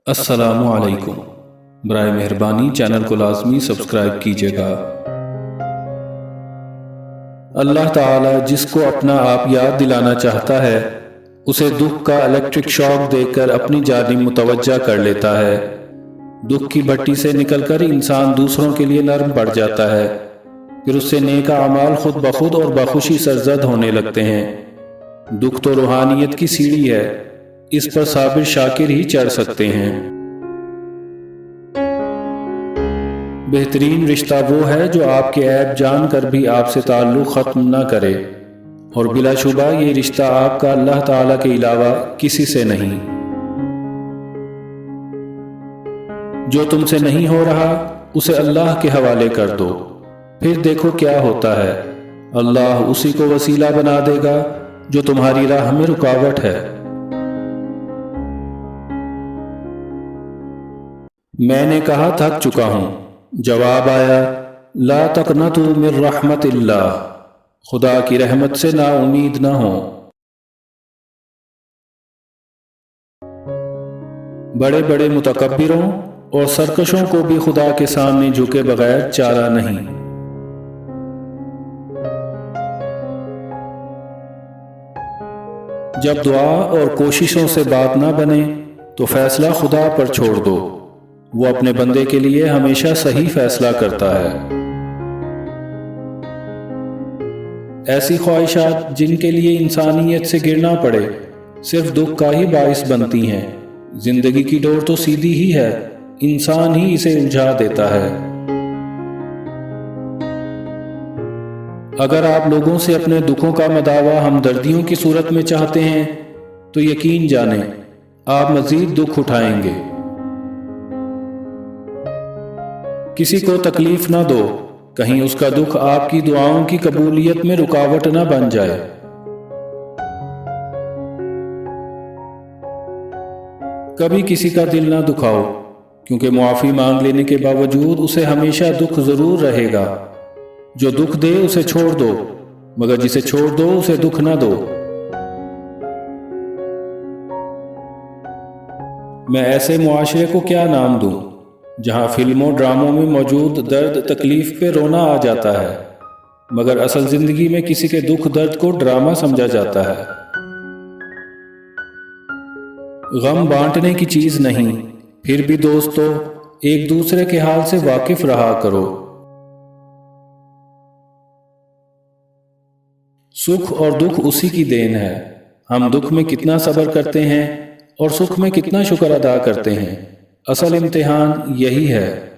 अस्सलामु अलैकुम। बराए मेहरबानी चैनल को लाजमी सब्सक्राइब कीजिएगा। अल्लाह ताला जिसको अपना आप याद दिलाना चाहता है उसे दुख का इलेक्ट्रिक शॉक देकर अपनी जानिब मुतवज्जा कर लेता है। दुख की भट्टी से निकलकर इंसान दूसरों के लिए नरम पड़ जाता है, फिर उससे नेक अमाल खुद बखुद और बखुशी सरजद होने लगते हैं। दुख तो रूहानियत की सीढ़ी है, इस पर साबिर शाकिर ही चढ़ सकते हैं। बेहतरीन रिश्ता वो है जो आपके ऐब जान कर भी आपसे ताल्लुक़ ख़त्म न करे, और बिलाशुबा ये रिश्ता आपका अल्लाह ताला के अलावा किसी से नहीं। जो तुमसे नहीं हो रहा उसे अल्लाह के हवाले कर दो, फिर देखो क्या होता है। अल्लाह उसी को वसीला बना देगा जो तुम्हारी राह में रुकावट है। मैंने कहा थक चुका हूं, जवाब आया ला तक़नतु मिन रहमतिल्लाह, खुदा की रहमत से ना उम्मीद ना हो। बड़े बड़े मुतकब्बिरों और सरकशों को भी खुदा के सामने झुके बगैर चारा नहीं। जब दुआ और कोशिशों से बात ना बने तो फैसला खुदा पर छोड़ दो, वो अपने बंदे के लिए हमेशा सही फैसला करता है। ऐसी ख्वाहिशात जिनके लिए इंसानियत से गिरना पड़े सिर्फ दुख का ही बाइस बनती हैं। जिंदगी की डोर तो सीधी ही है, इंसान ही इसे उलझा देता है। अगर आप लोगों से अपने दुखों का मदावा हमदर्दियों की सूरत में चाहते हैं तो यकीन जानें आप मजीद दुख उठाएंगे। किसी को तकलीफ ना दो, कहीं उसका दुख आपकी दुआओं की कबूलियत में रुकावट ना बन जाए। कभी किसी का दिल ना दुखाओ, क्योंकि मुआफी मांग लेने के बावजूद उसे हमेशा दुख जरूर रहेगा। जो दुख दे उसे छोड़ दो, मगर जिसे छोड़ दो उसे दुख ना दो। मैं ऐसे मुआशरे को क्या नाम दूं जहां फिल्मों ड्रामों में मौजूद दर्द तकलीफ पे रोना आ जाता है, मगर असल जिंदगी में किसी के दुख दर्द को ड्रामा समझा जाता है। गम बांटने की चीज नहीं, फिर भी दोस्तों एक दूसरे के हाल से वाकिफ रहा करो। सुख और दुख उसी की देन है। हम दुख में कितना सब्र करते हैं और सुख में कितना शुक्र अदा करते हैं, असल इम्तिहान यही है।